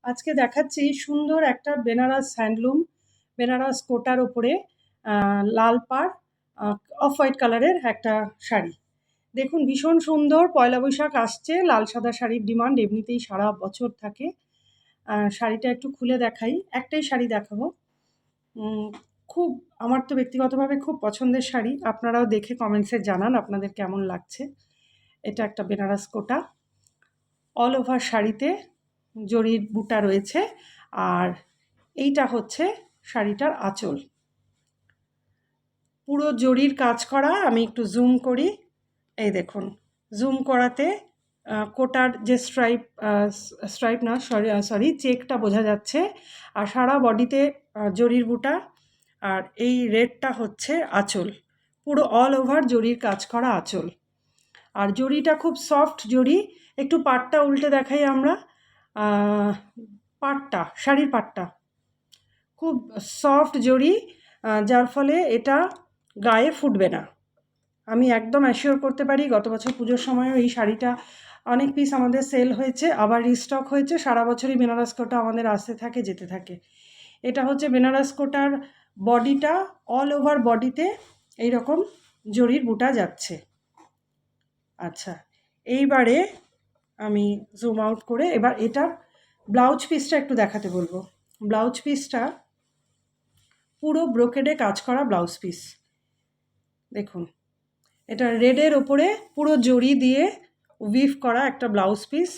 আজকে দেখাচ্ছি সুন্দর একটা বেনারস হ্যান্ডলুম, বেনারস কোটার ওপরে লাল পাড় অফ হোয়াইট কালারের একটা শাড়ি। দেখুন ভীষণ সুন্দর, পয়লা বৈশাখ আসছে, লাল সাদা শাড়ির ডিমান্ড এমনিতেই সারা বছর থাকে। শাড়িটা একটু খুলে দেখাই, একটাই শাড়ি দেখাবো। খুব আমার তো ব্যক্তিগতভাবে খুব পছন্দের শাড়ি, আপনারাও দেখে কমেন্টসে জানান আপনাদের কেমন লাগছে। এটা একটা বেনারস কোটা, অল ওভার শাড়িতে জরির বুটা রয়েছে, আর এইটা হচ্ছে শাড়িটার আঁচল, পুরো জরির কাজ করা। আমি একটু জুম করি, এই দেখুন, জুম করাতে কোটার যে স্ট্রাইপ না সরি চেকটা বোঝা যাচ্ছে, আর সারা বডিতে জরির বুটা, আর এই রেডটা হচ্ছে আঁচল, পুরো অল ওভার জরির কাজ করা আঁচল। আর জরিটা খুব সফট জরি। একটু পাটটা উল্টে দেখাই আমরা, পাটটা, শাড়ির পাটটা খুব সফট জরি, যার ফলে এটা গায়ে ফুটবে না। আমি একদম অ্যাসিওর করতে পারি, গত বছর পুজোর সময়ও এই শাড়িটা অনেক পিস আমাদের সেল হয়েছে, আবার রিস্টক হয়েছে। সারা বছরই বেনারস কোটা আমাদের আসতে থাকে যেতে থাকে। এটা হচ্ছে বেনারস কোটার বডিটা, অল ওভার বডিতে এইরকম জরির বুটা যাচ্ছে। আচ্ছা, এইবারে আমি জুম আউট করে এবার এটা ব্লাউজ পিসটা একটু দেখাতে বলবো। ব্লাউজ পিসটা পুরো ব্রোকেডে কাজ করা ব্লাউজ পিস। দেখুন, এটা রেডের ওপরে পুরো জরি দিয়ে উইভ করা একটা ব্লাউজ পিস।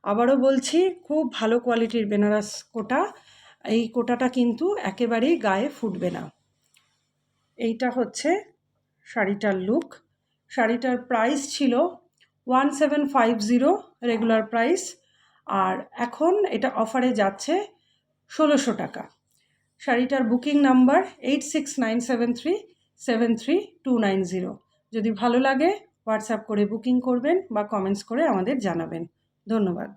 আবারও বলছি, খুব ভালো কোয়ালিটির বেনারস কোটা। এই কোটাটা কিন্তু একেবারেই গায়ে ফুটবে না। এইটা হচ্ছে শাড়িটার লুক। শাড়িটার প্রাইস ছিল 1750 রেগুলার প্রাইস, আর এখন এটা অফারে যাচ্ছে 1600 টাকা। শাড়িটার বুকিং নাম্বার 8697373290। যদি ভালো লাগে হোয়াটসঅ্যাপ করে বুকিং করবেন বা কমেন্টস করে আমাদের জানাবেন। ধন্যবাদ।